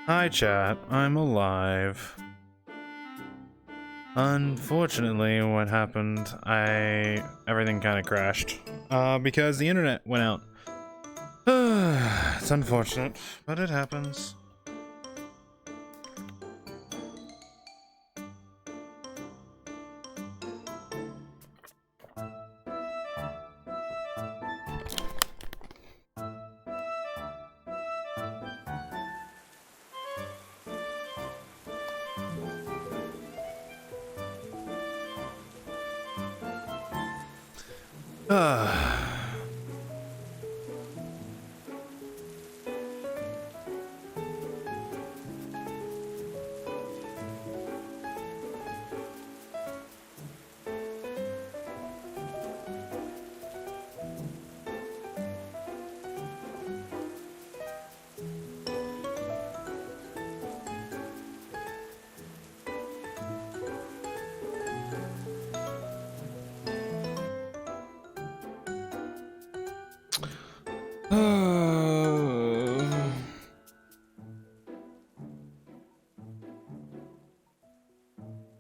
Hi chat, I'm alive. Unfortunately, what happened, everything kind of crashed. Because the internet went out. It's unfortunate, but it happens.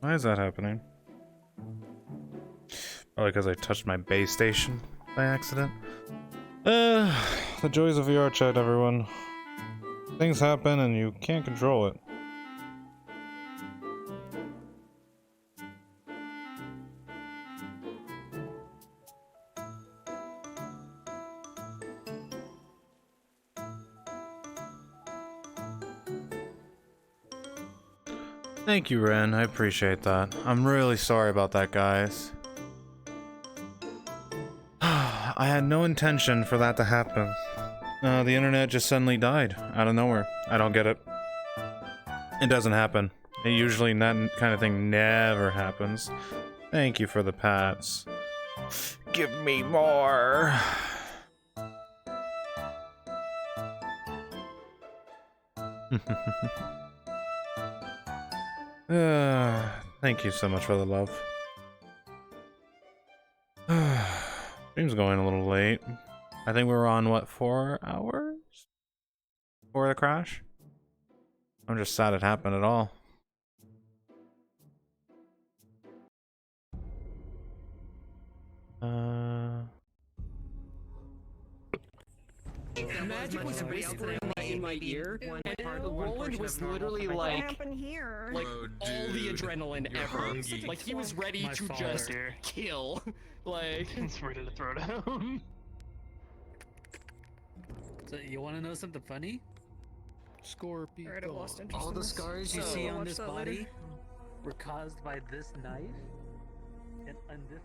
Why is that happening? Probably because I touched my base station by accident. The joys of VR chat, everyone. Things happen and you can't control it. Thank you, Ren. I appreciate that. I'm really sorry about that, guys. I had no intention for that to happen. The internet just suddenly died out of nowhere. I don't get it. It doesn't happen. It usually, that kind of thing never happens. Thank you for the pats. Give me more. Thank you so much for the love. Stream's going a little late. I think we were on, what, 4 hours? Before the crash? I'm just sad it happened at all. The magic was whispering in my ear, and Roland was literally like all the adrenaline ever. Like he was ready to just kill. Like he's ready to throw down. So you want to know something funny? Scorpion. Alright, I've lost interest All in the this. scars you So, see I'll on watch this that body later. were caused by this knife and this.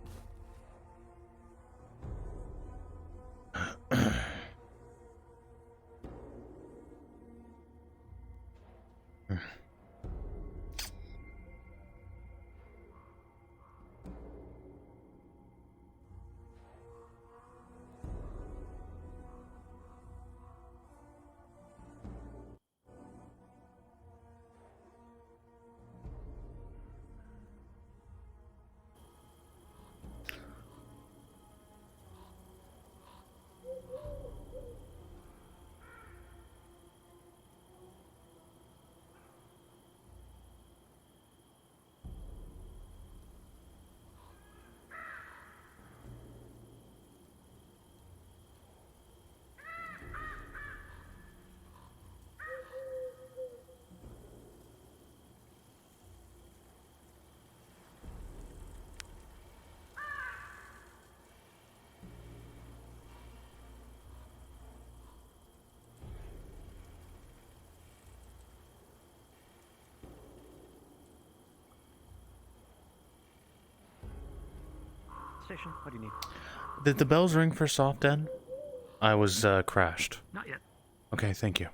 Station, what do you need? Did the bells ring for soft end? I was crashed. Not yet. Okay, thank you.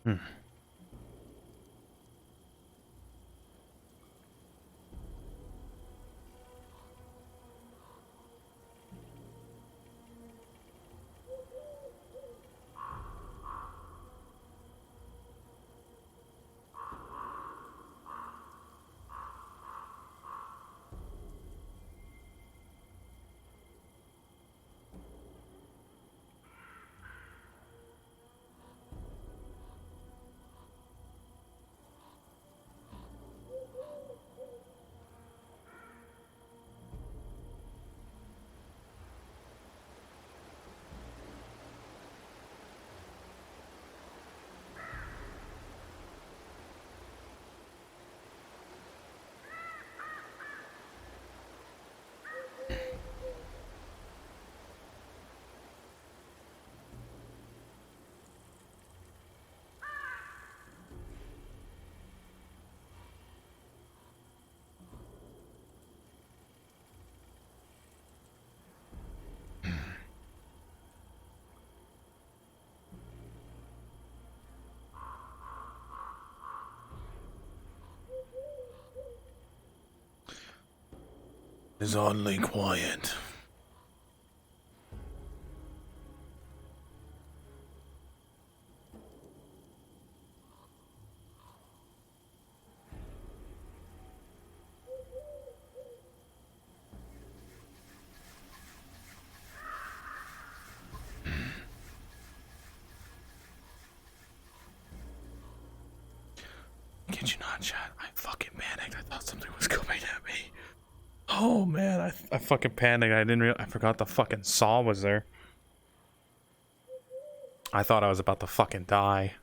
Hmm. It's oddly quiet. Kid you not, chat. I fucking panicked. I thought something was coming at me. Oh man, I fucking panicked. I forgot the fucking saw was there. I thought I was about to fucking die.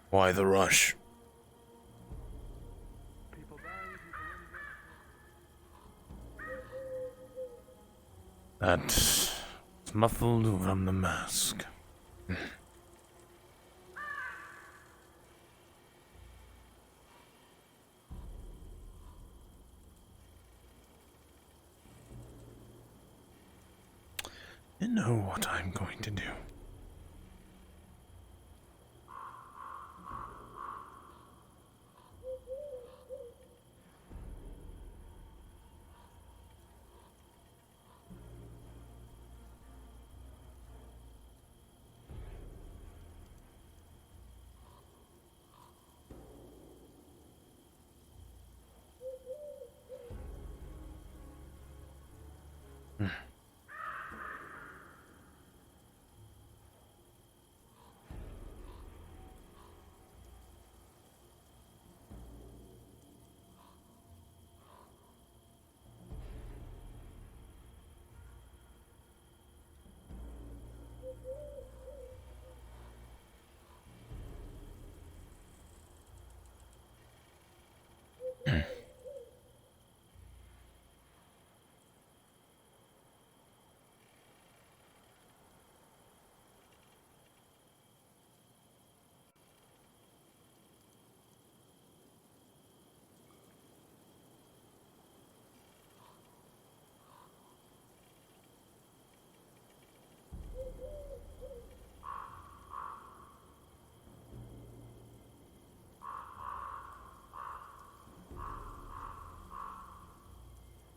Why the rush? That's muffled from the mask. You know what I'm going to do.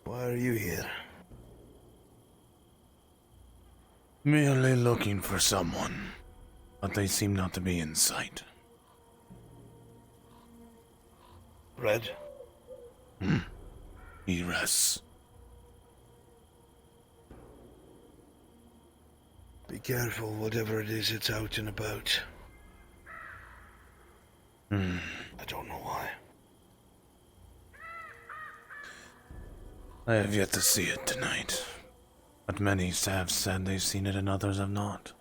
Why are you here? Merely looking for someone. but they seem not to be in sight. Red? He rests. Be careful, whatever it is, it's out and about. I don't know why. I have yet to see it tonight, but many have said they've seen it and others have not.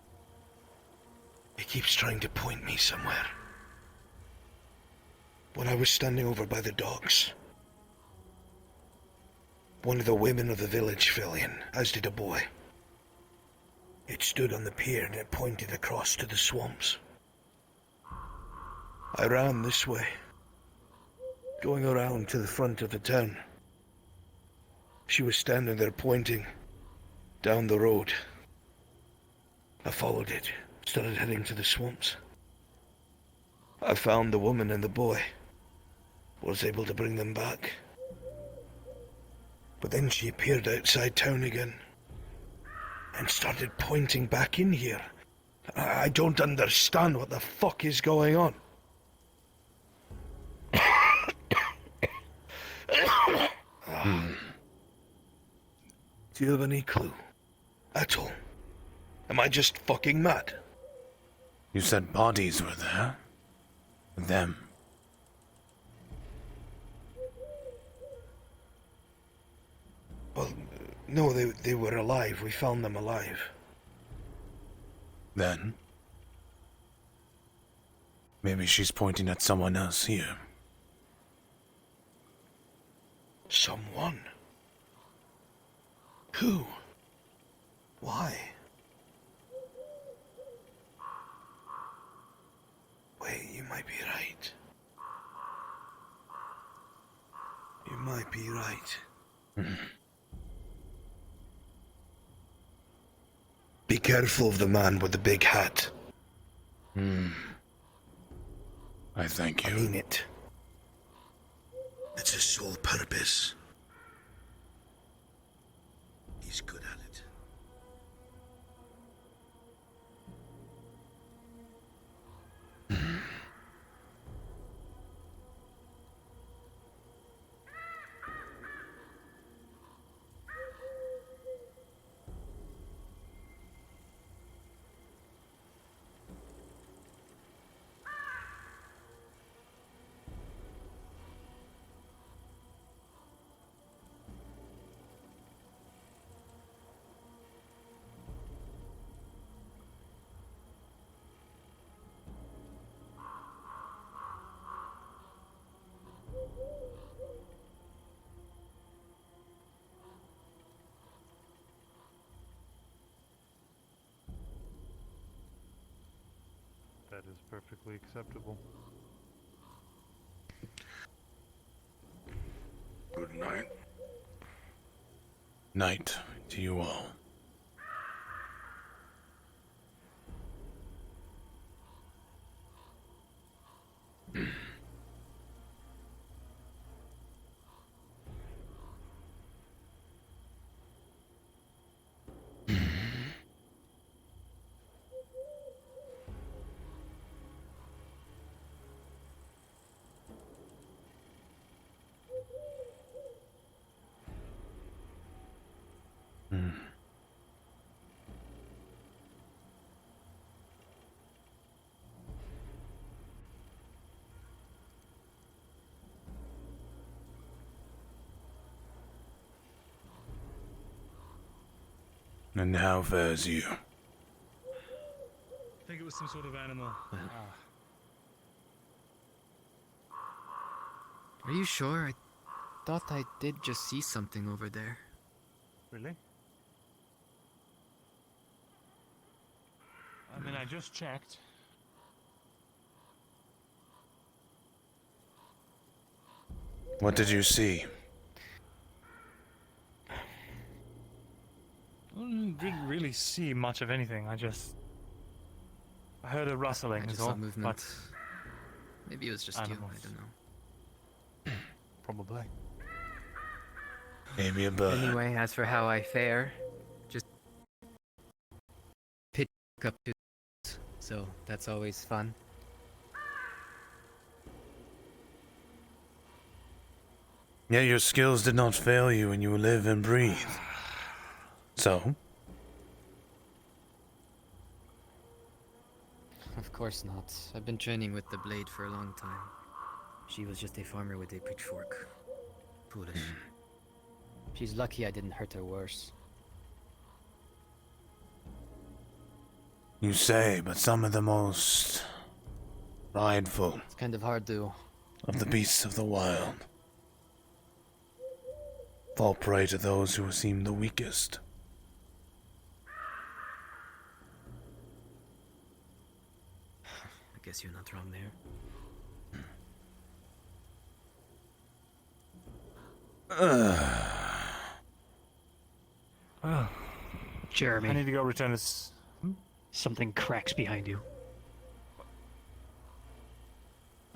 He keeps trying to point me somewhere. When I was standing over by the docks, one of the women of the village fell in, as did a boy. It stood on the pier and it pointed across to the swamps. I ran this way, going around to the front of the town. She was standing there pointing down the road. I followed it, started heading to the swamps. I found the woman and the boy, was able to bring them back. But then she appeared outside town again and started pointing back in here. I don't understand what the fuck is going on. Do you have any clue? At all? Am I just fucking mad? You said bodies were there? Them. Well, no, they were alive. We found them alive. Then? Maybe she's pointing at someone else here. Someone? Who? Why? Wait, you might be right. You might be right. Be careful of the man with the big hat. I thank you. I mean it. It's his sole purpose. He's good at it. That is perfectly acceptable. Good night. Night to you all. And how fares you? I think it was some sort of animal. Are you sure? I thought I did just see something over there. Really? I mean, I just checked. What did you see? I didn't really see much of anything. I heard a rustling. I just is all, saw movement. but Maybe it was just animals. you, I don't know. Probably. Maybe a bird. Anyway, as for how I fare, just pick up to so that's always fun. Yeah, your skills did not fail you and you live and breathe. So? Of course not. I've been training with the blade for a long time. She was just a farmer with a pitchfork. Foolish. She's lucky I didn't hurt her worse. You say, but some of the most prideful It's kind of hard to... of the beasts of the wild fall prey to those who seem the weakest. I guess you're not wrong there. Oh, Jeremy, I need to go return this. something cracks behind you.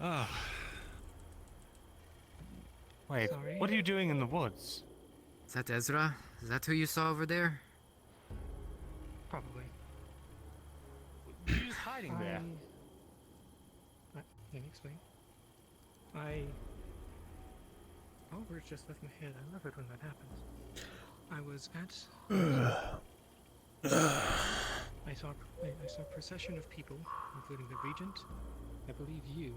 Oh. Wait, Sorry? what are you doing in the woods? Is that Ezra? Is that who you saw over there? Probably. You're just hiding there. Let me explain. Oh, words just left my head. I love it when that happens. I was at... I saw a procession of people, including the Regent, I believe you,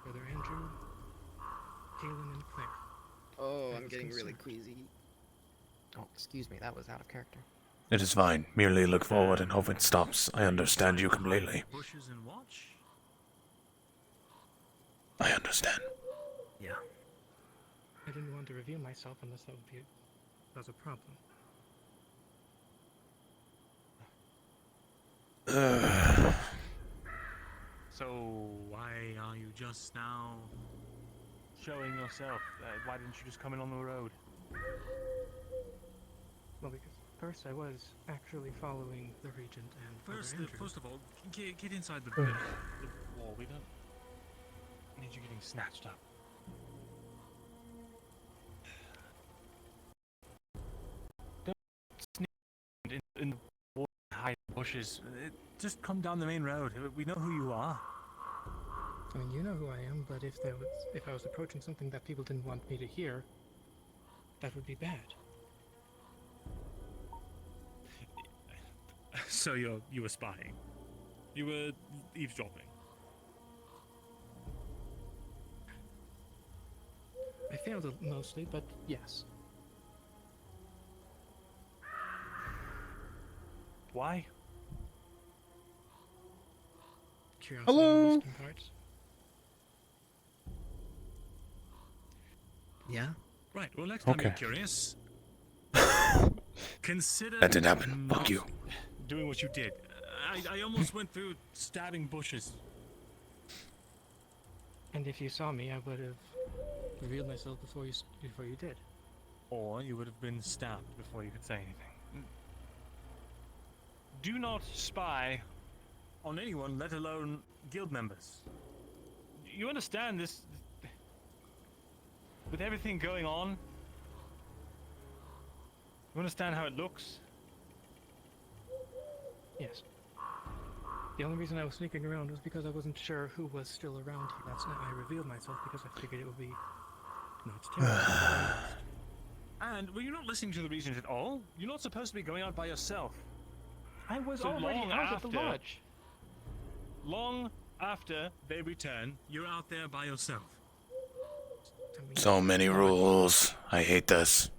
Brother Andrew, Galen, and Claire. Oh, I I'm was getting really concerned. queasy. Oh, excuse me, that was out of character. It is fine. Merely look forward and hope it stops. I understand you completely. Bushes and watch? I understand. Yeah. I didn't want to reveal myself unless that was a problem. So, why are you just now... Showing yourself. Why didn't you just come in on the road? Well, because first I was actually following the Regent and Brother Andrew. First of all, get inside the Wall, we don't need you getting snatched up. Don't sneak in the wall and hide in the bushes. Just come down the main road. We know who you are. I mean, you know who I am, but if I was approaching something that people didn't want me to hear, that would be bad. So you were spying? You were eavesdropping? I failed mostly, but yes. Why? Curiosity Hello? in Eastern parts. Yeah? Right, well next time Okay. you're curious... consider... That didn't happen. not Fuck you. doing what you did. I almost went through stabbing bushes. And if you saw me, I would have revealed myself before you did. Or you would have been stabbed before you could say anything. Do not spy on anyone, let alone guild members. You understand this? With everything going on, you understand how it looks? Yes. The only reason I was sneaking around was because I wasn't sure who was still around here. That's why I revealed myself, because I figured it would be not terrible. And were you not listening to the Regent at all? You're not supposed to be going out by yourself. I was So already long out at the after- lodge. Long after they return, you're out there by yourself. I mean, So many rules. I hate this.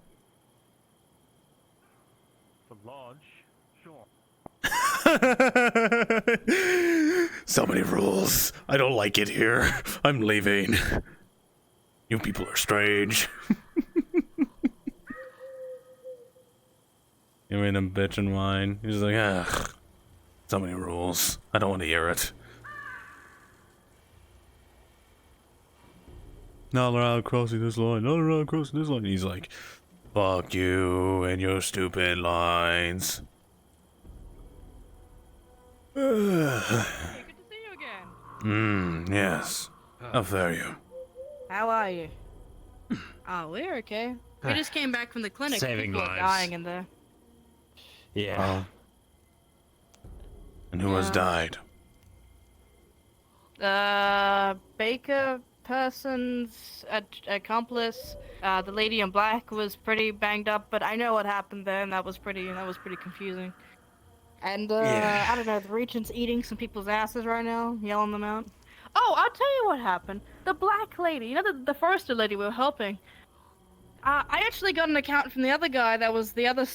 The lodge? Sure. So many rules. I don't like it here. I'm leaving. You people are strange. You made him bitch and whine. He's like, ugh. So many rules. I don't want to hear it. Not allowed crossing this line. Not allowed crossing this line. He's like, fuck you and your stupid lines. Hey, good to see you again. Yes. How fare you? How are you? Oh, we're okay. We just came back from the clinic. Saving People are lives. dying in there. Yeah. And who has died? Baker person's accomplice. The lady in black was pretty banged up, but I know what happened there, and that was pretty confusing. And I don't know, the Regent's eating some people's asses right now, yelling them out. Oh, I'll tell you what happened. The black lady, you know the forester lady we were helping. I actually got an account from the other guy that was the other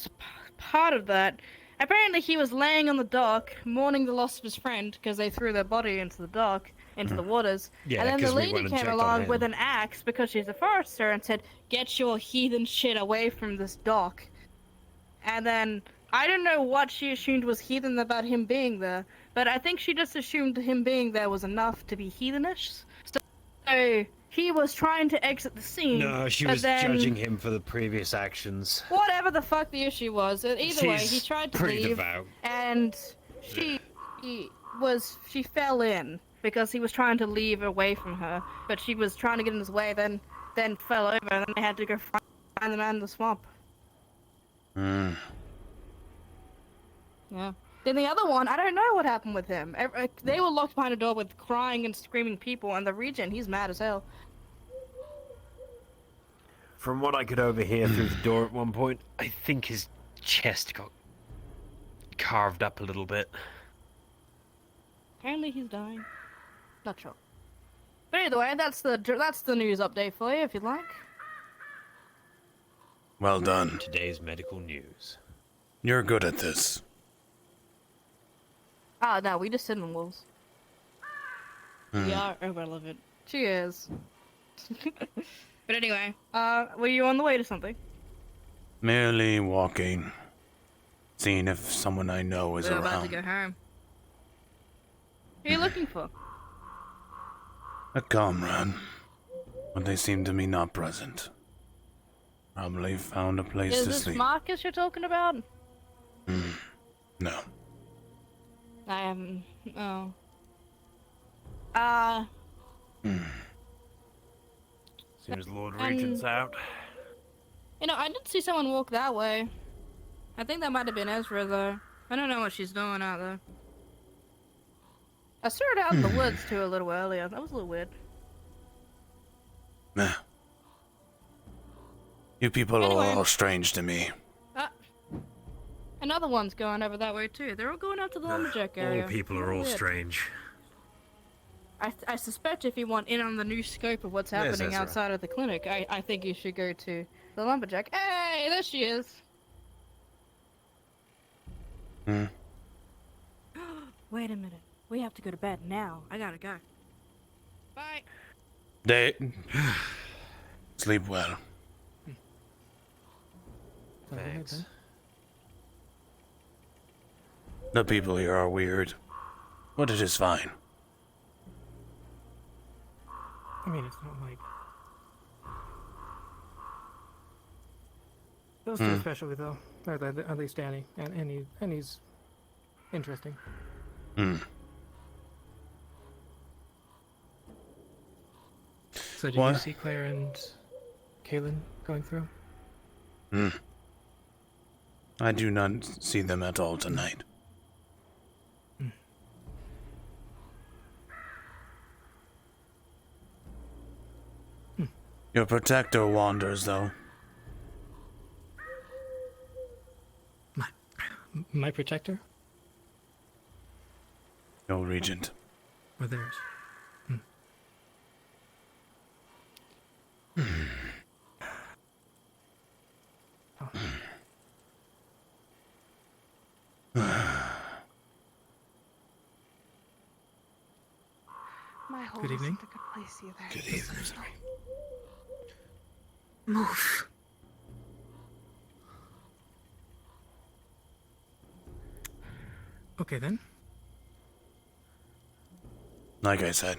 part of that. Apparently he was laying on the dock, mourning the loss of his friend, because they threw their body into the dock, into the waters. Yeah, and then the 'cause we lady went and came checked on along him. with an axe, because she's a forester, and said, "Get your heathen shit away from this dock." And then, I don't know what she assumed was heathen about him being there, but I think she just assumed him being there was enough to be heathenish. So, he was trying to exit the scene. No, she but was then, judging him for the previous actions. whatever the fuck the issue was, either way, he She's tried to pretty leave, devout. and she fell in because he was trying to leave away from her, but she was trying to get in his way, then fell over, and then they had to go find the man in the swamp. Yeah. Then the other one, I don't know what happened with him. They were locked behind a door with crying and screaming people, and the Regent, he's mad as hell. From what I could overhear through the door at one point, I think his chest got carved up a little bit. Apparently he's dying. Not sure. But either way, that's the news update for you, if you'd like. Well done. Today's medical news. You're good at this. Ah, no, we just sit in the walls. Hmm. We are irrelevant. Cheers. But anyway, were you on the way to something? Merely walking. Seeing if someone I know is We're about to around. go home. Who are you looking for? A comrade. But they seem to be not present. Probably found a place Is to this sleep. Marcus you're talking about? No. I am. Oh. Seems Lord Regent's out. You know, I did see someone walk that way. I think that might have been Ezra, though. I don't know what she's doing out there. I saw her out in the woods, too, a little earlier. That was a little weird. Nah. You people Anyway. are all strange to me. Another one's going over that way, too. They're all going out to the lumberjack area. All people are all Weird. strange. I suspect if you want in on the new scope of what's There's happening Ezra. outside of the clinic, I think you should go to the lumberjack. Hey, there she is. Wait a minute. We have to go to bed now. I gotta go. Bye. Sleep well. Thanks. The people here are weird. But it is fine. I mean, it's not like those two especially, though. Or at least Danny, and he's interesting. So did What? you see Claire and Kaylin going through? I do not see them at all tonight. Your protector wanders, though. My protector? Your regent. Or theirs? My hole Good evening. isn't a good place either. Good evening. Sorry. Move. Okay then. Like I said,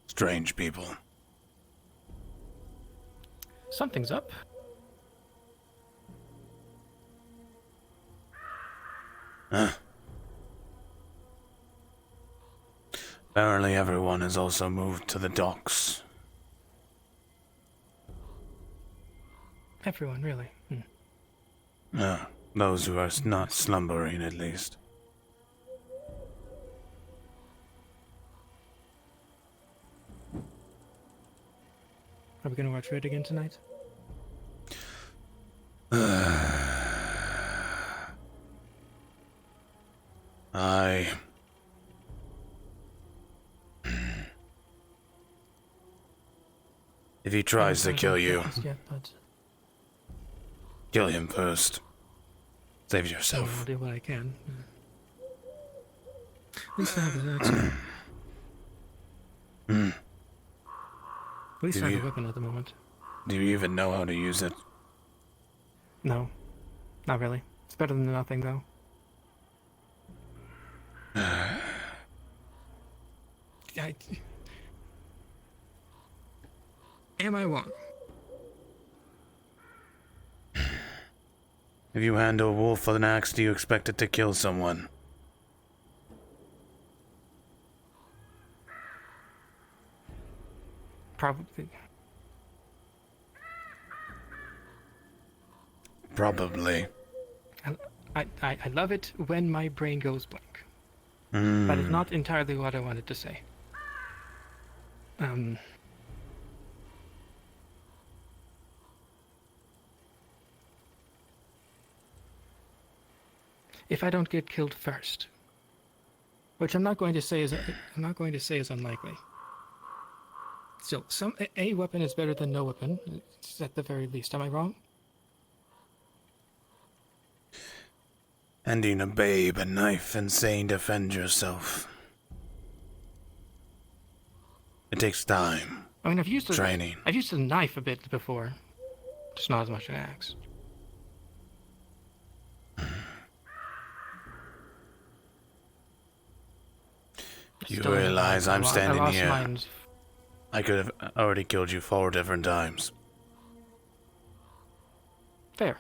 strange people. Something's up. Apparently everyone has also moved to the docks. Everyone, really. Those who are not slumbering, at least. Are we gonna watch Red again tonight? If he tries to kill you, Yet, but kill him first. Save I'll yourself. do what I can. At least I have his axe. At least I have a weapon at the moment. Do you even know how to use it? No, not really. It's better than nothing, though. Am I wrong? If you hand a wolf an axe, do you expect it to kill someone? Probably. Probably. I love it when my brain goes blank. Mm. That is not entirely what I wanted to say. If I don't get killed first, which I'm not going to say is unlikely. Still, a weapon is better than no weapon, at the very least. Am I wrong? Handing a babe a knife and saying defend yourself. It takes time. I mean, I've used training. I've used a knife a bit before, just not as much an axe. You Still, realize I'm standing I lost here. mine. I could have already killed you 4 different times. Fair.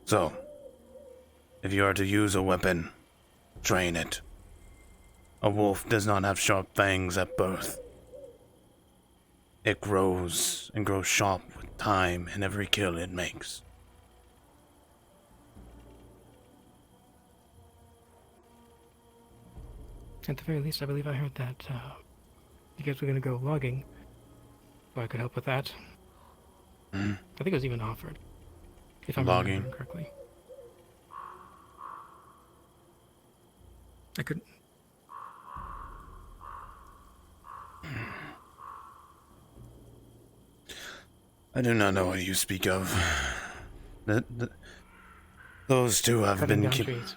So, if you are to use a weapon, train it. A wolf does not have sharp fangs at birth. It grows and grows sharp with time and every kill it makes. At the very least, I believe I heard that you guys were going to go logging, so I could help with that. I think it was even offered, if I'm Logging? remembering correctly. I could. I do not know what you speak of. Those two have Cutting been down killed. trees.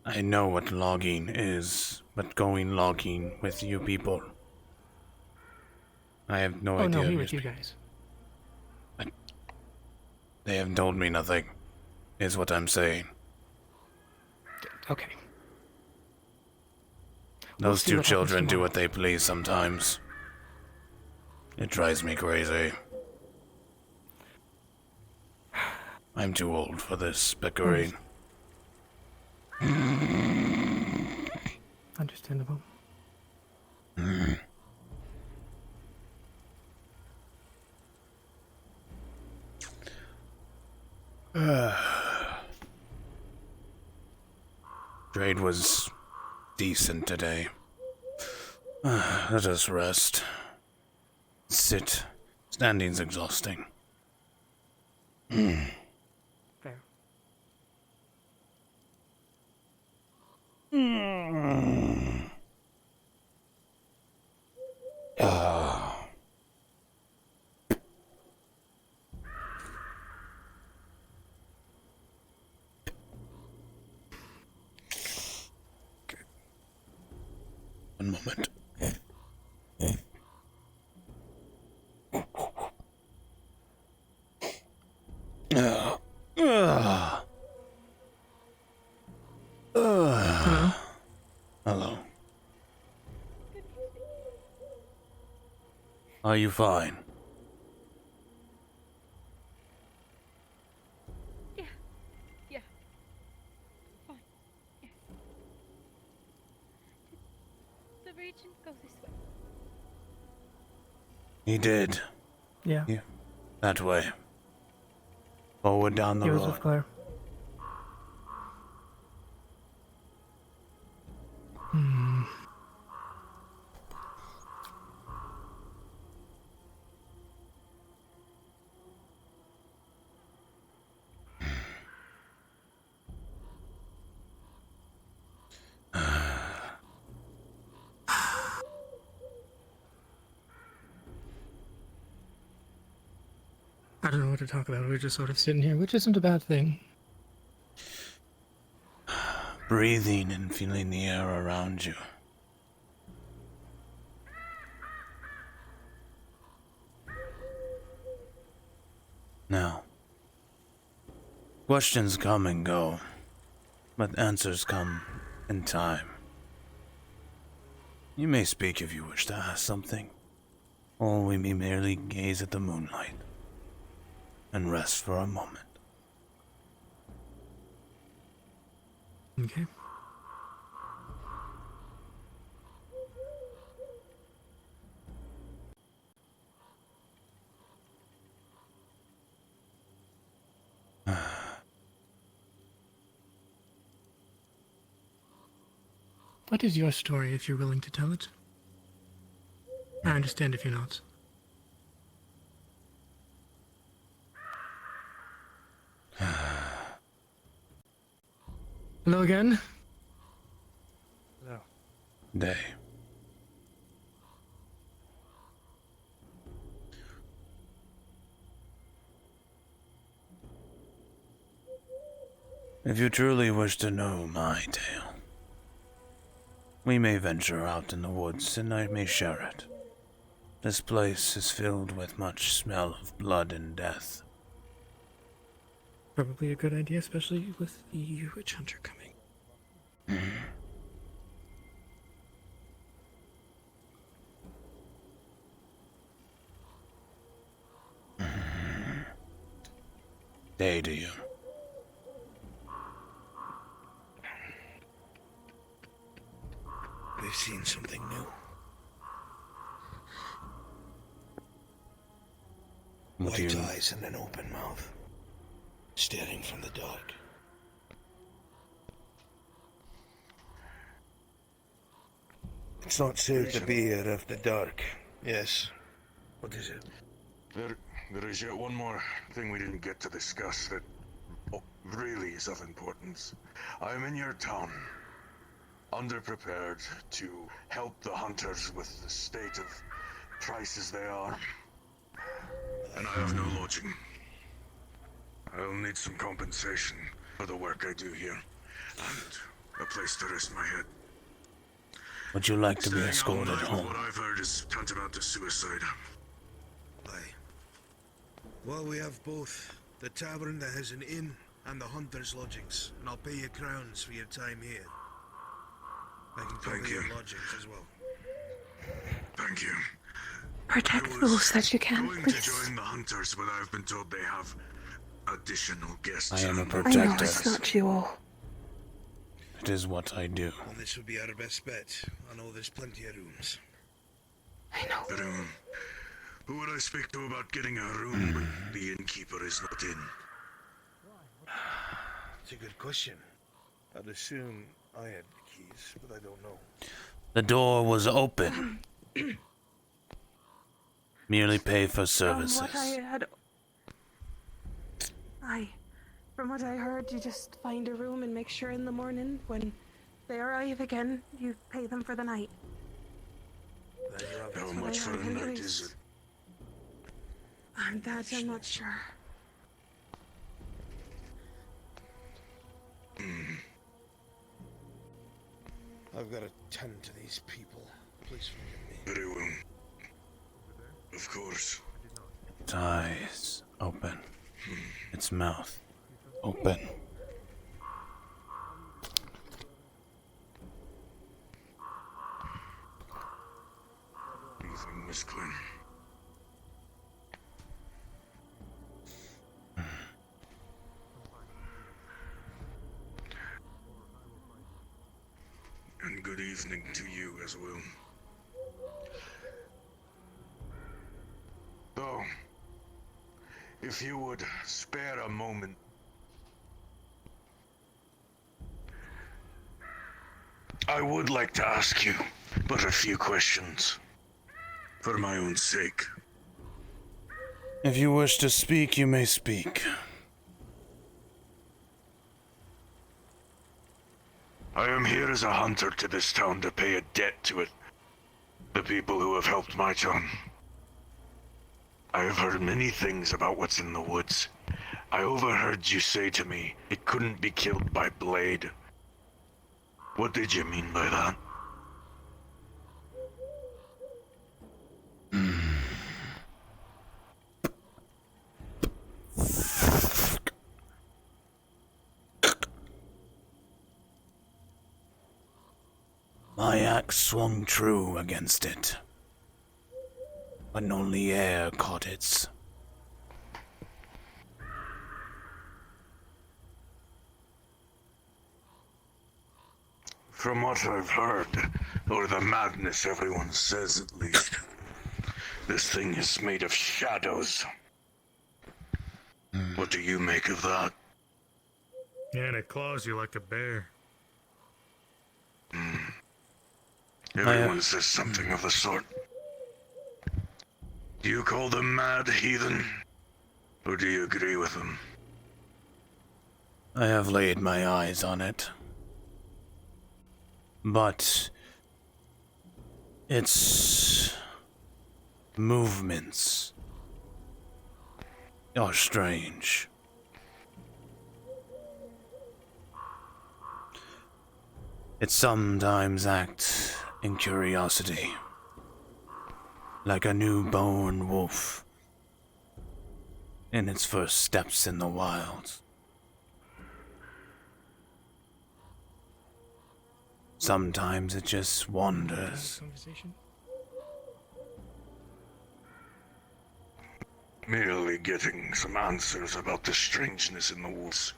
I know what logging is, but going logging with you people, I have no Oh idea. no, me you with you speak. guys. They have told me nothing, is what I'm saying. Okay. We'll Those see two what happens children do tomorrow. what they please sometimes. It drives me crazy. I'm too old for this bickering. Understandable. Trade was decent today. Let us rest. Sit. Standing's exhausting. Fair. One moment. Hello. Are you fine? Yeah. Fine. Yeah. Did the regent go this way? He did. Yeah. That way. Forward down the He was road. with Claire. I don't know what to talk about. We're just sort of sitting here, which isn't a bad thing. Breathing and feeling the air around you. Now, questions come and go, but answers come in time. You may speak if you wish to ask something, or we may merely gaze at the moonlight and rest for a moment. Okay. What is your story, if you're willing to tell it? I understand if you're not. Hello again? Hello. Day. If you truly wish to know my tale, we may venture out in the woods and I may share it. This place is filled with much smell of blood and death. Probably a good idea, especially with the witch hunter coming. Day to you. We've seen something new. White eyes and an open mouth, staring from the dark. It's not safe to be here after dark. Yes. What is it? There is yet one more thing we didn't get to discuss that really is of importance. I am in your town, underprepared to help the hunters with the state of prices they are. And I have no lodging. I'll need some compensation for the work I do here, and a place to rest my head. Would you like to be Staying escorted all night, home? What I've heard is tantamount to suicide. Aye. Well, we have both. The tavern that has an inn and the hunter's lodgings, and I'll pay you crowns for your time here. I can cover your lodgings as well. Thank you. Protect those that you can, going please. to join the hunters, but I've been told they have additional guests. I am a I know protector. it's not you all. It is what I do. And this would be our best bet. I know there's plenty of rooms. I know. But, who would I speak to about getting a room when the innkeeper is not in? It's a good question. I'd assume I had the keys, but I don't know. The door was open. Merely pay for services. From what I heard, you just find a room and make sure in the morning when they arrive again, you pay them for the night. How much for a night is it? I'm not sure. I've got to tend to these people. Please forgive me. Very well. Of course. Its eyes open. Its mouth open. Evening, Miss Quinn. And good evening to you as well. Though, if you would spare a moment, I would like to ask you but a few questions, for my own sake. If you wish to speak, you may speak. I am here as a hunter to this town to pay a debt to it. The people who have helped my town. I have heard many things about what's in the woods. I overheard you say to me it couldn't be killed by blade. What did you mean by that? My axe swung true against it, but only air caught it. From what I've heard, or the madness everyone says at least, this thing is made of shadows. What do you make of that? Yeah, and it claws you like a bear. Everyone says something of the sort. Do you call them mad, heathen? Or do you agree with them? I have laid my eyes on it. But its movements are strange. It sometimes acts in curiosity, like a newborn wolf in its first steps in the wild. Sometimes it just wanders. Merely getting some answers about the strangeness in the woods.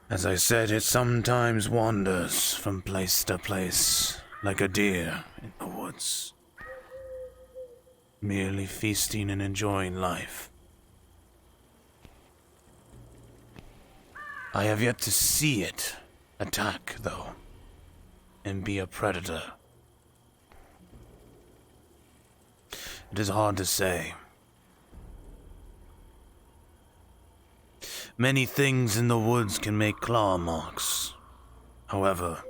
As I said, it sometimes wanders from place to place, like a deer in the woods, merely feasting and enjoying life. I have yet to see it attack, though, and be a predator. It is hard to say. Many things in the woods can make claw marks. However,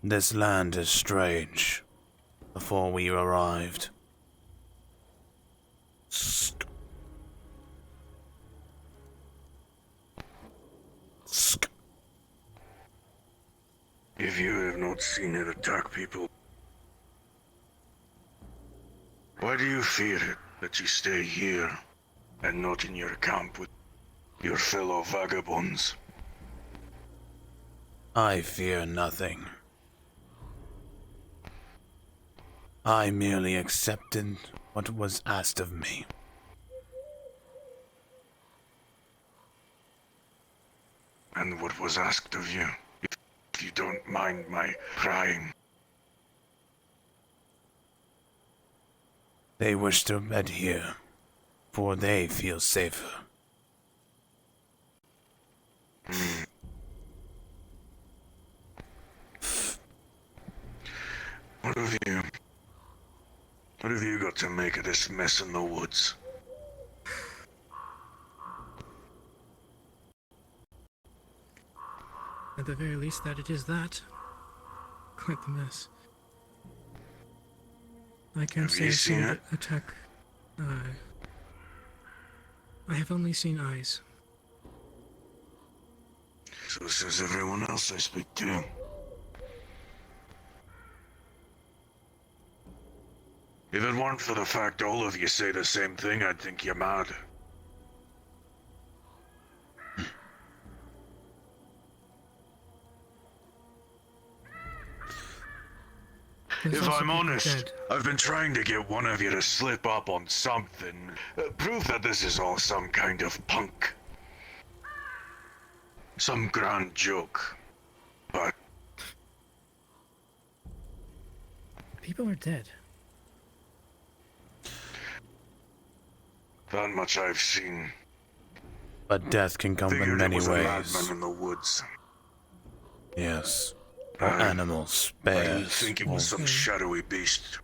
this land is strange. Before we arrived, If you have not seen it attack people, why do you fear it that you stay here and not in your camp with your fellow vagabonds? I fear nothing. I merely accepted what was asked of me. And what was asked of you, if you don't mind my prying? They wish to bed here, for they feel safer. What have you got to make of this mess in the woods? At the very least, that it is that. Quite the mess. I can't say I've seen it attack. I have only seen eyes. So says everyone else I speak to. If it weren't for the fact all of you say the same thing, I'd think you're mad. If I'm honest, I've been trying to get one of you to slip up on something. Proof that this is all some kind of punk. Some grand joke. But people are dead. That much I've seen. But death can come in many ways. A madman in the woods. Yes. Or animals, bears. I didn't think it was some shadowy beast.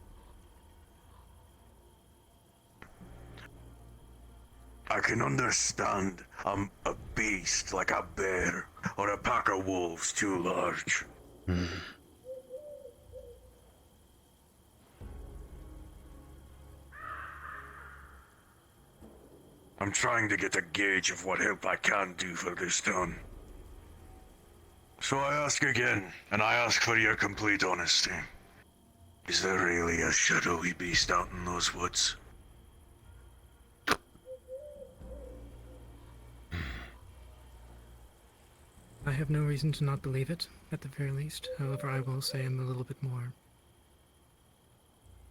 I can understand a beast like a bear or a pack of wolves too large. I'm trying to get a gauge of what help I can do for this town. So I ask again, and I ask for your complete honesty. Is there really a shadowy beast out in those woods? I have no reason to not believe it, at the very least. However, I will say I'm a little bit more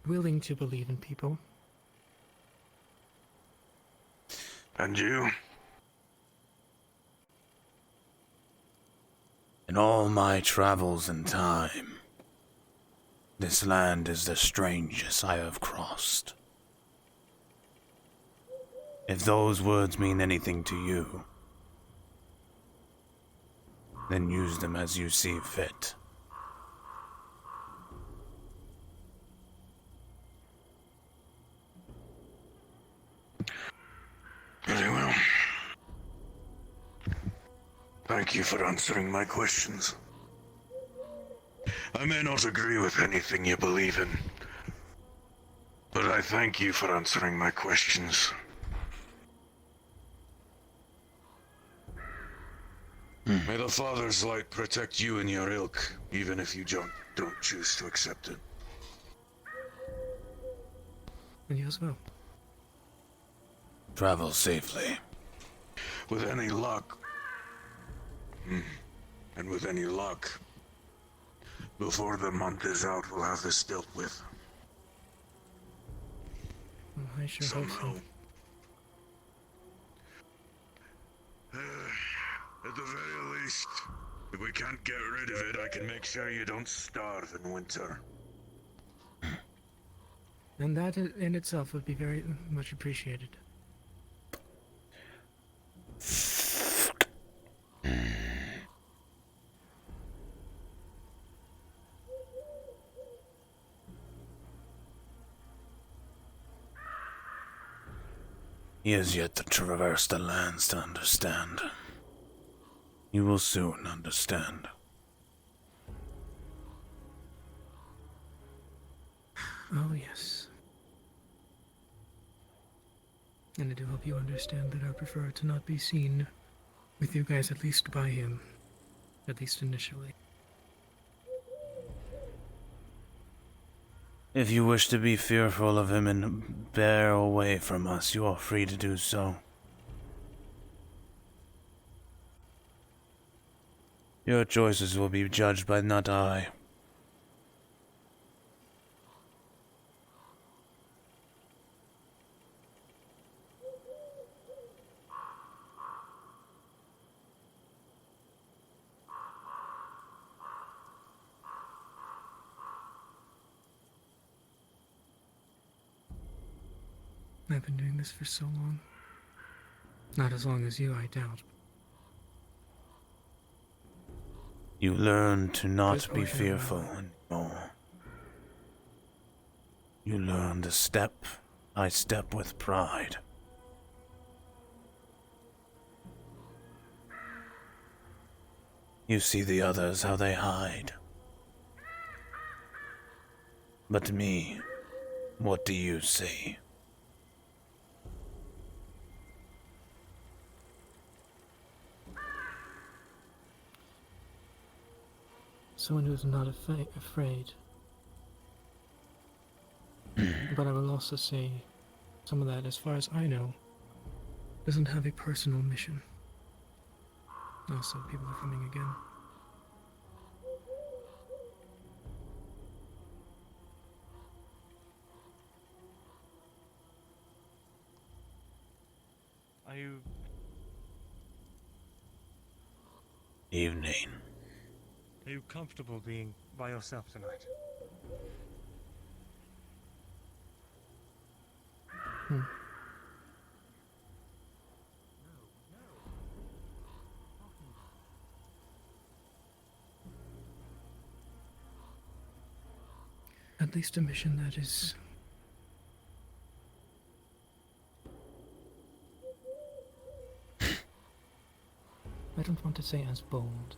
willing to believe in people. And you? In all my travels in time, this land is the strangest I have crossed. If those words mean anything to you, then use them as you see fit. Very well. Thank you for answering my questions. I may not agree with anything you believe in, but I thank you for answering my questions. May the Father's light protect you and your ilk, even if you don't choose to accept it. And you as well. Travel safely. With any luck, and with any luck, before the month is out, we'll have this dealt with. Well, I sure hope so. At the very least, if we can't get rid of it, I can make sure you don't starve in winter. And that in itself would be very much appreciated. He has yet to traverse the lands to understand. You will soon understand. Oh, yes. And I do hope you understand that I prefer to not be seen with you guys, at least by him. At least initially. If you wish to be fearful of him and bear away from us, you are free to do so. Your choices will be judged by not I. I've been doing this for so long. Not as long as you, I doubt. You learn to not be fearful anymore. You learn to step by step with pride. You see the others how they hide. But me, what do you see? Someone who's not afraid. But I will also say, some of that, as far as I know, doesn't have a personal mission. Also, people are coming again. Are you... Evening. Are you comfortable being by yourself tonight? At least a mission that is... I don't want to say as bold,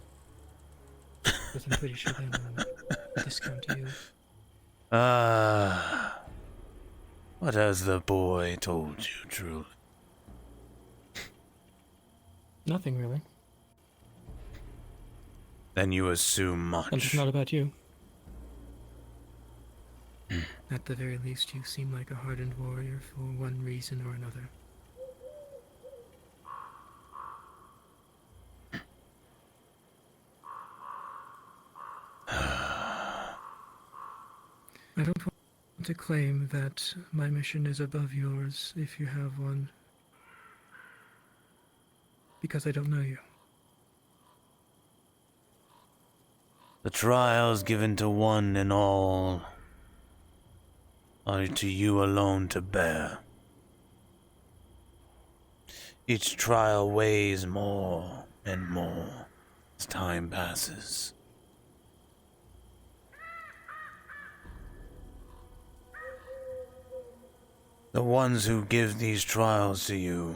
but I'm pretty sure they will discount you. What has the boy told you, truly? Nothing really. Then you assume much. And it's not about you. At the very least, you seem like a hardened warrior for one reason or another. I don't want to claim that my mission is above yours if you have one, because I don't know you. The trials given to one and all are to you alone to bear. Each trial weighs more and more as time passes. The ones who give these trials to you,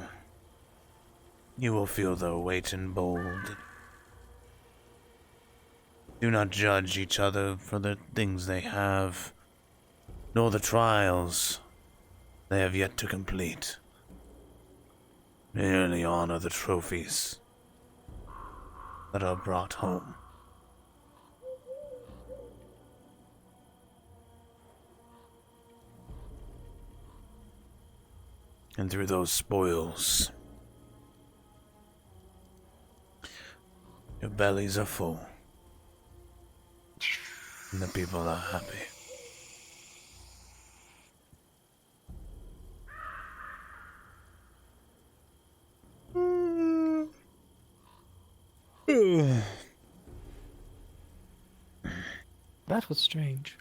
you will feel their weight and bold. Do not judge each other for the things they have, nor the trials they have yet to complete. Merely honor the trophies that are brought home. And through those spoils, your bellies are full, and the people are happy. That was strange.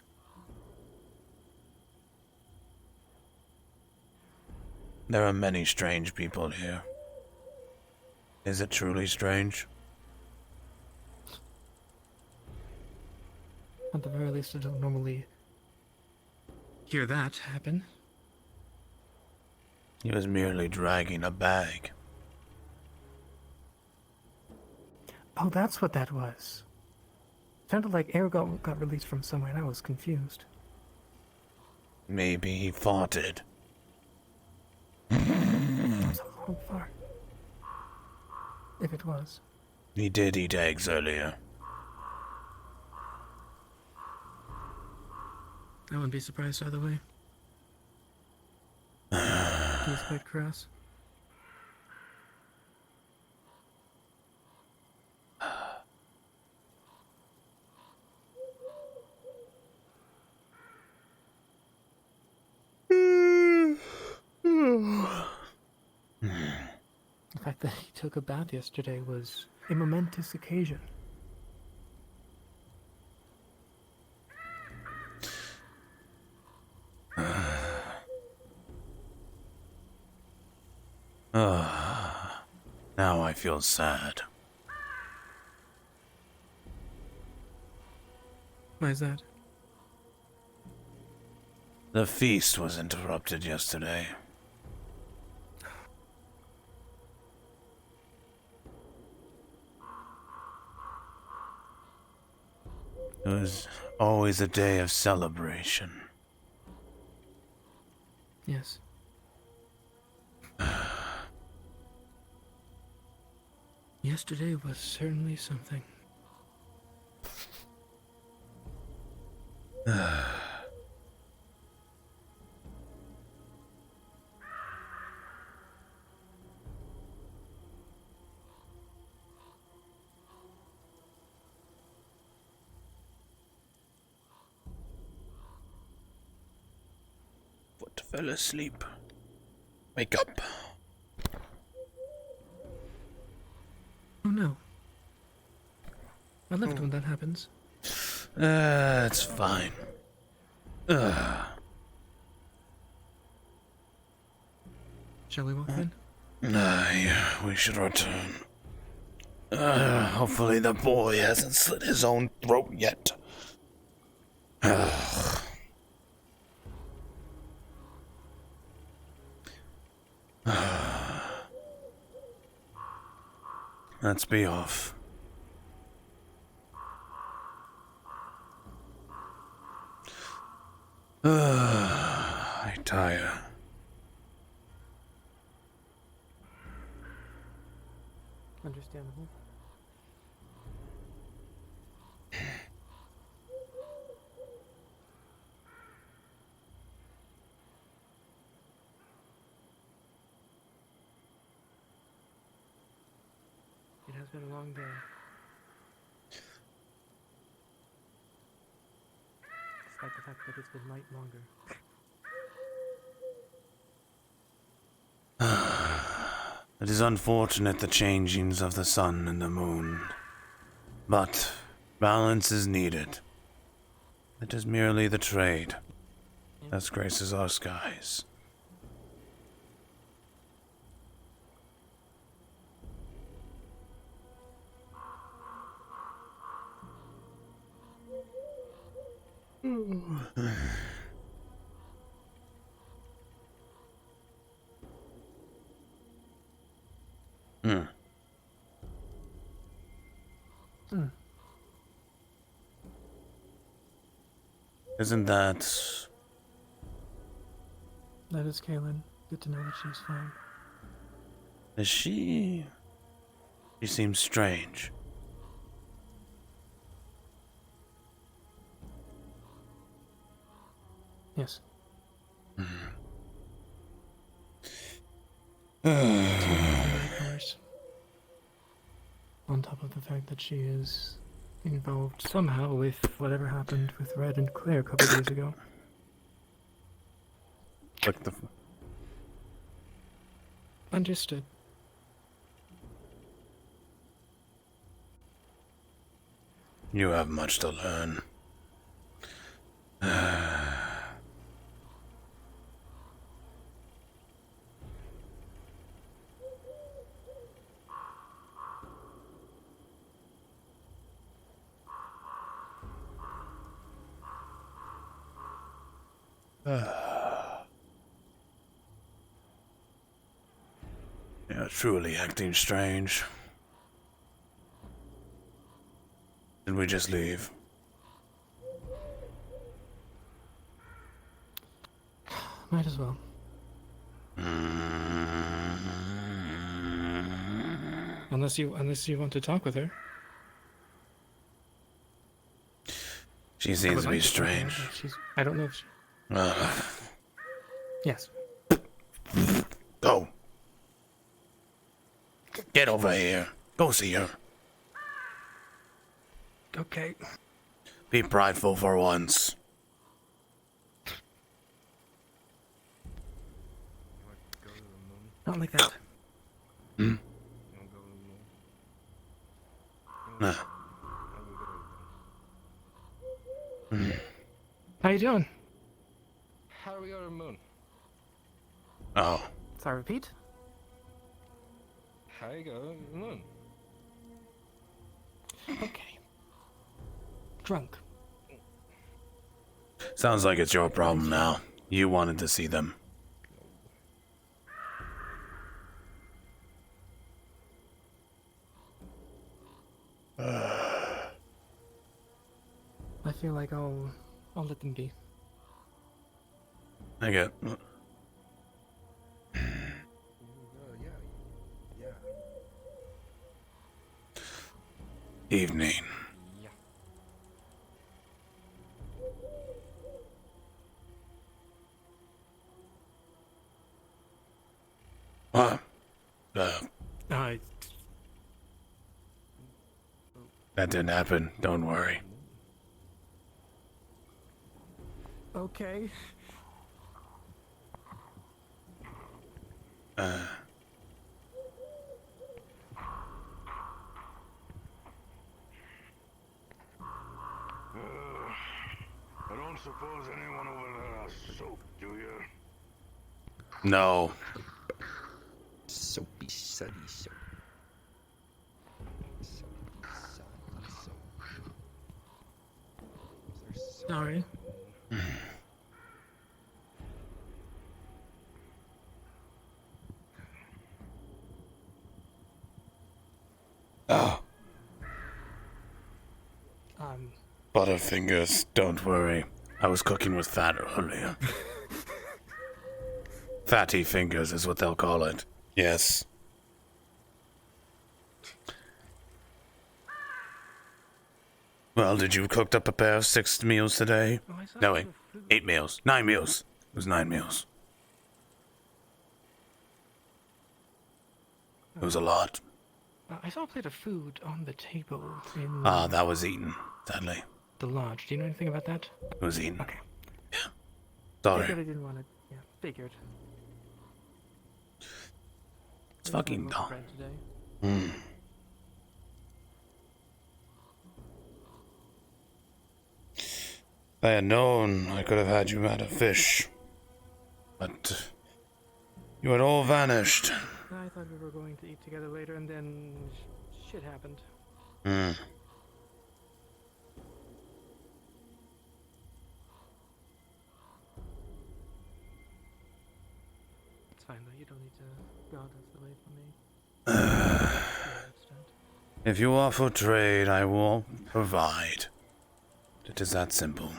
There are many strange people here. Is it truly strange? At the very least, I don't normally hear that happen. He was merely dragging a bag. Oh, that's what that was. Sounded like air got released from somewhere, and I was confused. Maybe he farted. That was a long fart. If it was. He did eat eggs earlier. I wouldn't be surprised either way. He was quite crass. The fact that he took a bath yesterday was a momentous occasion. Now I feel sad. Why is that? The feast was interrupted yesterday. It was always a day of celebration. Yes. Yesterday was certainly something. Foot fell asleep. Wake up. Oh no. I left when that happens. It's fine. Shall we walk in? Yeah, we should return. Hopefully the boy hasn't slit his own throat yet. Let's be off. I tire. Understandable. It has been a long day. Despite the fact that it's been night longer. It is unfortunate the changings of the sun and the moon, but balance is needed. It is merely the trade that graces our skies. Isn't that... That is Kaylin. Good to know that she's fine. Is she... She seems strange. Yes. On top of the fact that she is involved somehow with whatever happened with Red and Claire a couple days ago. Like the... Understood. You have much to learn. You're truly acting strange. Did we just leave? Might as well. Unless you want to talk with her. She seems to be strange. I don't know if she... Yes. Go. Get over here. Go see her. Okay. Be prideful for once. Not like that. How you doing? How do we go to the moon? Oh. Sorry, repeat? How do you go to the moon? Okay. Drunk. Sounds like it's your problem now. You wanted to see them. I feel like I'll let them be. I get... Evening. What? That didn't happen. Don't worry. Okay. I don't suppose anyone over there has soap, do you? No. Soapy, sunny soap. Sorry. Oh. Butterfingers, don't worry. I was cooking with fat earlier. Fatty fingers is what they'll call it. Yes. Well, did you cook up prepare 6 meals today? Oh, I saw No, a wait. plate of food. 8 meals. 9 meals. It was 9 meals. It was a lot. I saw a plate of food on the table in Ah, that was eaten, sadly. the lodge. Do you know anything about that? It was eaten. Okay. Yeah. Figured Sorry. I didn't want to. Yeah, figured. It's fucking dumb. Bread today. Mm. If I had known, I could have had you at a fish. But you had all vanished. I thought we were going to eat together later, and then shit happened. Hmm. It's fine though. You don't need to go this way for me. If you offer trade, I will provide. It is that simple.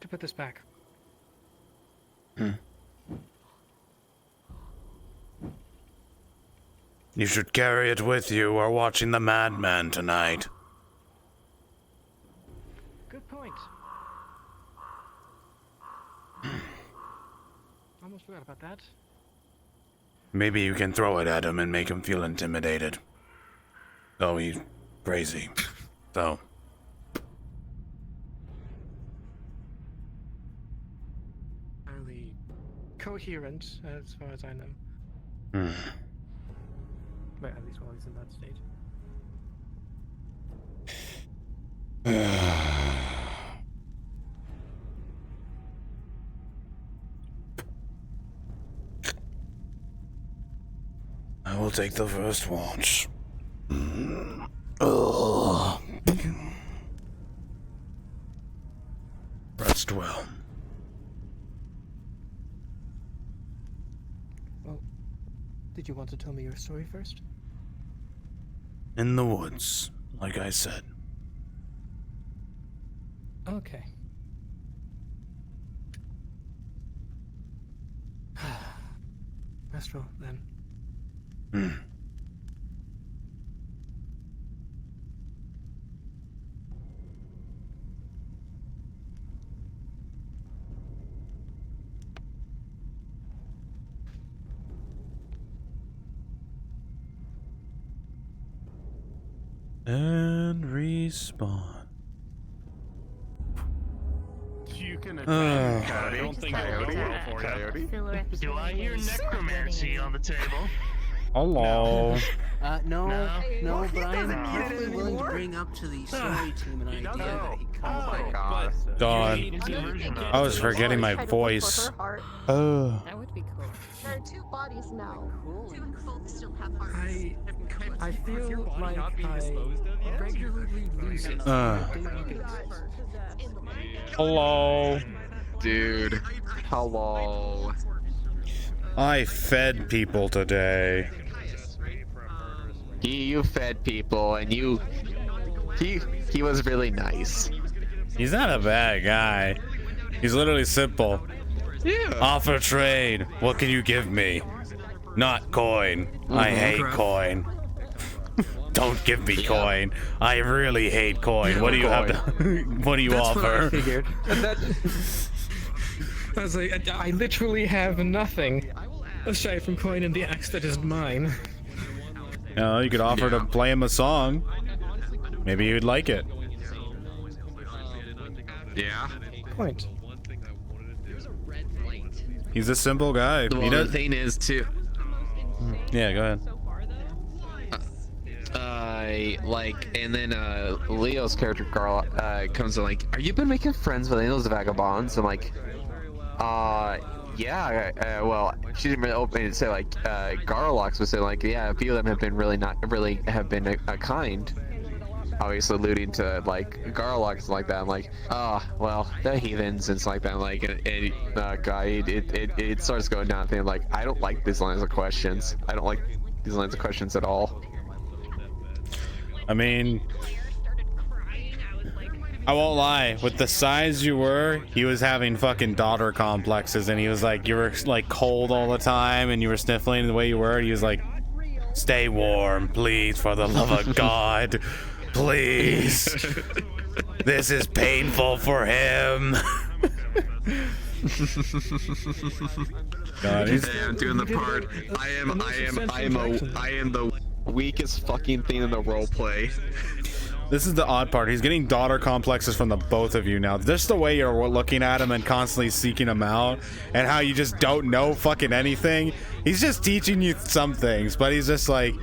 To put this back. You should carry it with you. We're watching the Madman tonight. Good point. Almost forgot about that. Maybe you can throw it at him and make him feel intimidated. Oh, he's crazy. So. Fairly coherent, as far as I know. Hmm. But at least while he's in that state. I will take the first watch. Ugh. Rest well. Well, did you want to tell me your story first? In the woods, like I said. Okay. Rest well, then. Hmm. And respawn. You can I don't think I'll go for you. Do I hear necromancy on the table? Hello. No, but I am perfectly willing to bring up to the story team an idea that he comes my god. God. I was forgetting my voice. Oh. That would be cool. There are 2 bodies now. 2 and both still have hearts. I feel like I regularly lose it. Hello. Dude. Hello. I fed people today. You fed people, and he was really nice. He's not a bad guy. He's literally simple. Yeah. Offer trade. What can you give me? Not coin. I hate coin. Don't give me coin. I really hate coin. What do you have to? What do you offer? What I figured. I was like, I literally have nothing aside from coin and the axe that is mine. You could offer to play him a song. Maybe you'd like it. Yeah. Point. He's a simple guy. Well, the thing is too. Yeah, go ahead. And then Leo's character Garlock comes in like, "Are you been making friends with any of those vagabonds?" I'm like, yeah. Well, she didn't really open it. Say like, Garlock was saying like, yeah, a few of them have been really have been kind. Obviously alluding to like Garlocks like that. I'm like, well, they're heathens and stuff like that. I'm like, it starts going down. Thing like, I don't like these lines of questions. I don't like these lines of questions at all. I mean, I won't lie, with the size you were, he was having fucking daughter complexes, and he was like, you were like cold all the time, and you were sniffling the way you were, and he was like, stay warm, please, for the love of God, please. This is painful for him. God, I'm doing the part. I am the weakest fucking thing in the roleplay. This is the odd part. He's getting daughter complexes from the both of you now. Just the way you're looking at him and constantly seeking him out, and how you just don't know fucking anything. He's just teaching you some things, but he's just like,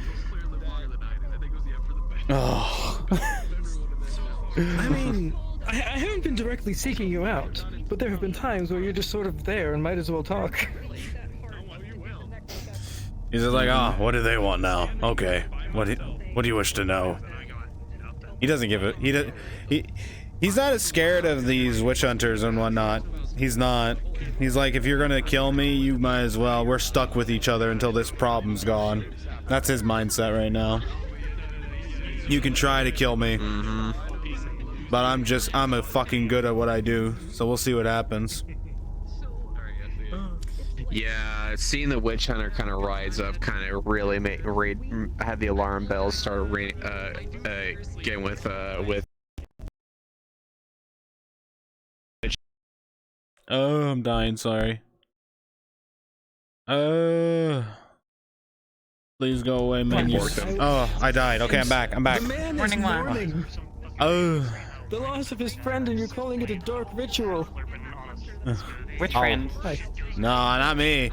oh. I mean, I haven't been directly seeking you out, but there have been times where you're just sort of there and might as well talk. He's just like, oh, what do they want now? Okay, what do you wish to know? He doesn't give it. He's not as scared of these witch hunters and whatnot. He's not. He's like, if you're gonna kill me, you might as well. We're stuck with each other until this problem's gone. That's his mindset right now. You can try to kill me, but I'm a fucking good at what I do. So we'll see what happens. Yeah, seeing the witch hunter kind of rise up kind of really had the alarm bells start getting with. Oh, I'm dying. Sorry. Please go away, menu. Oh, I died. Okay, I'm back. I'm back. The man is mourning. Oh. The loss of his friend, and you're calling it a dark ritual. Which friend? No, not me.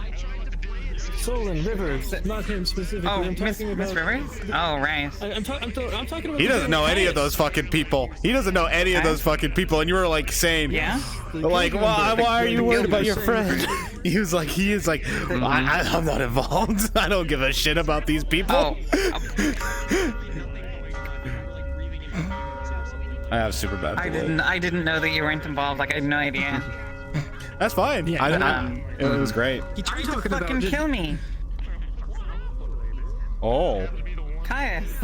Solon, Rivers, not him specifically. Oh, I'm talking about Miss Rivers? Oh, right. I'm talking about. He doesn't know any of those fucking people. He doesn't know any of those fucking people, and you were like saying, yeah, like, why are you worried about your friend? He is like, I'm not involved. I don't give a shit about these people. I have super bad. I didn't know that you weren't involved. Like, I had no idea. That's fine. Yeah, it was great. He tried to fucking kill me. Oh. Caius.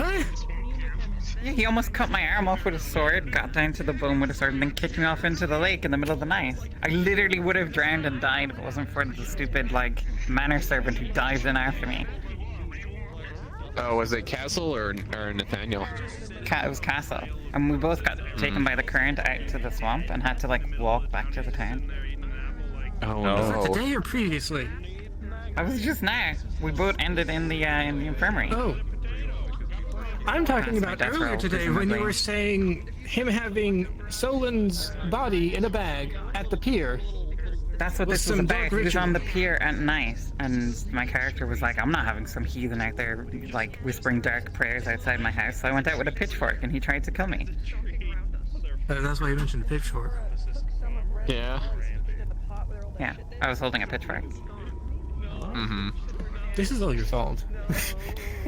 Yeah, he almost cut my arm off with a sword, got down to the bone with a sword, and then kicked me off into the lake in the middle of the night. I literally would have drowned and died if it wasn't for the stupid, like, manor servant who dived in after me. Oh, was it Castle or Nathaniel? It was Castle. And we both got taken by the current out to the swamp and had to, like, walk back to the town. Oh, Was no. that today or previously? I was just now. We both ended in the infirmary. Oh. I'm talking about earlier today when you were saying him having Solon's body in a bag at the pier. That's what this was about. He was on the pier at night, and my character was like, I'm not having some heathen out there, like, whispering dark prayers outside my house. So I went out with a pitchfork, and he tried to kill me. That's why you mentioned the pitchfork. Yeah. Yeah, I was holding a pitchfork. This is all your fault.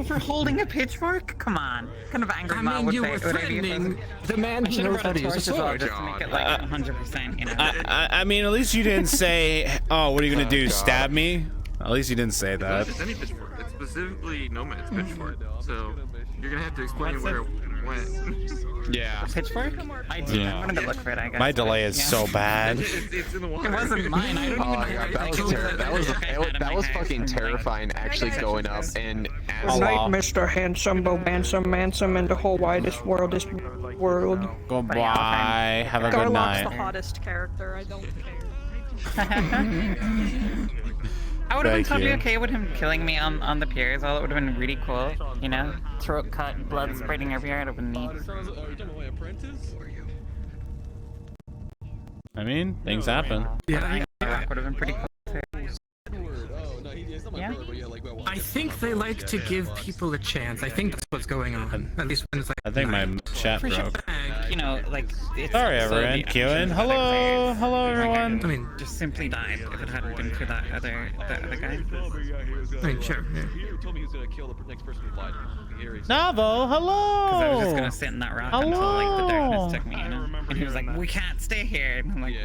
For holding a pitchfork? Come on. What kind of angry mom would you say? were threatening the man who knows how to use a sword. Just to make it like 100%, you know? I mean, at least you didn't say, oh, what are you gonna do, stab me? At least you didn't say that. It's any pitchfork. It's specifically Nomad's pitchfork. So you're gonna have to explain where it went. Yeah. Pitchfork? I did. I'm gonna look for it, I guess. My delay is so bad. It's in the water. It wasn't mine. I don't even know. That was fucking terrifying. Actually going up and Good night, Mr. Handsome, Mansom, and the whole widest world is world. Goodbye. Have a good Garlock's night. the hottest character. I don't care. I would have been totally okay with him killing me on the pier as well. It would have been really cool, you know? Throat cut, blood spreading everywhere. It would have been neat. I mean, things happen. Yeah, would have been pretty cool too. Yeah? I think they like to give people a chance. I think that's what's going on. At least when it's like. I think my chat broke. You know, like, it's Sorry, everyone. Queuing. Hello, hello, everyone. I mean, just simply died if it hadn't been for that other guy. I mean, sure. Yeah. Navo, hello. Because I was just gonna sit in that rock until like the darkness took me, you know. And he was like, "We can't stay here." And I'm like,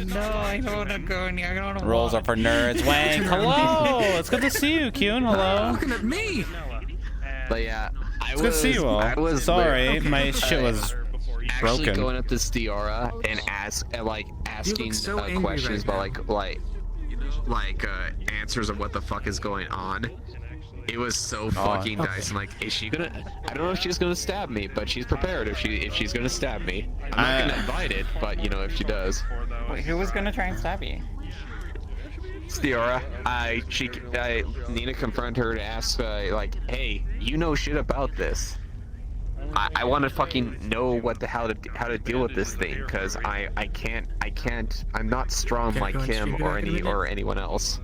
"No, I don't want to go in here. I don't want to." Rolls are for nerds. Wank. Hello. It's good to see you, Kyun. Hello. Looking at me. But yeah, it's good to see you all. Sorry, my shit was actually broken. going up to Stiara and asking so angry questions right about answers of what the fuck is going on. It was so fucking nice. I'm like, is she gonna? I don't know if she's gonna stab me, but she's prepared if she's gonna stab me. I'm not gonna invite it, but you know, if she does. Wait, who was gonna try and stab you? Stiara, Nina confronted her to ask, hey, you know shit about this. I want to fucking know how to deal with this thing, because I can't, I'm not strong like him or anyone else.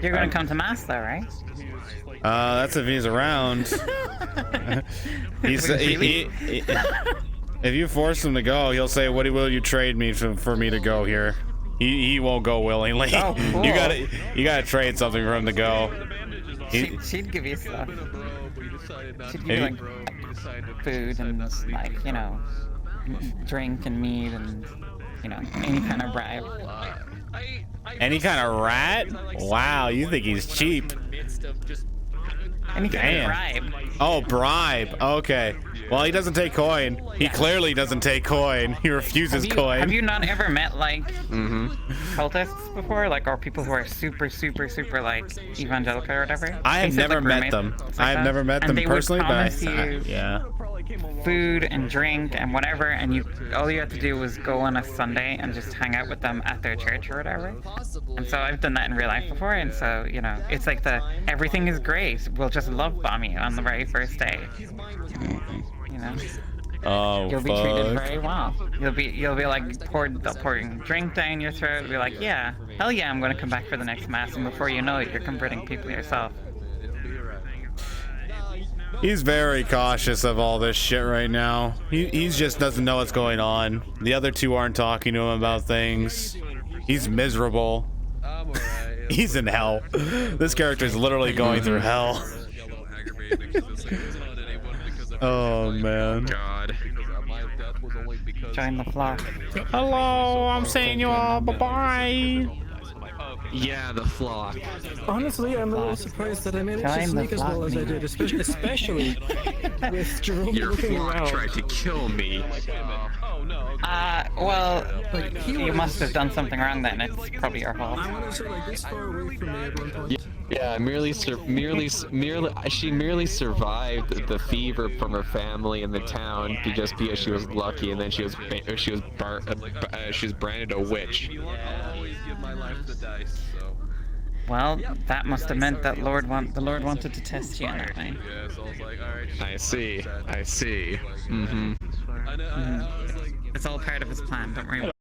You're gonna come to mass though, right? That's if he's around. If you force him to go, he'll say, "What will you trade me for me to go here?" He won't go willingly. Oh, cool. You gotta trade something for him to go. She'd give you stuff. She'd give you like food and like, you know, drink and meat and, you know, any kind of bribe. Any kind of rat? Wow, you think he's cheap? Any kind of bribe. Oh, bribe. Okay. Well, he doesn't take coin. He clearly doesn't take coin. He refuses coin. Have you not ever met like cultists before, like, or people who are super like evangelical or whatever? I have never met them. I have never met them personally, but yeah. Food and drink and whatever, and all you have to do was go on a Sunday and just hang out with them at their church or whatever. And so I've done that in real life before, and so, you know, it's like everything is great. We'll just love bomb you on the very first day. You know. Oh, you'll be treated very well. You'll be like pouring drink down your throat. You'll be like, yeah, hell yeah, I'm gonna come back for the next mass, and before you know it, you're converting people yourself. He's very cautious of all this shit right now. He just doesn't know what's going on. The other two aren't talking to him about things. He's miserable. He's in hell. This character is literally going through hell. Oh man. God. Join the flock. Hello, I'm saying you all bye-bye. Yeah, the flock. Honestly, I'm a little surprised that I managed to sneak as well as I did, especially with Jerome Your looking flock around. tried to kill me. Well, you must have done something wrong then. It's probably your fault. I want to say, like, this far away from me at one point. Yeah, she merely survived the fever from her family in the town because she was lucky, and then she was branded a witch. Well, that must have meant that the Lord wanted to test you in that way. I see. It's all part of his plan. Don't worry.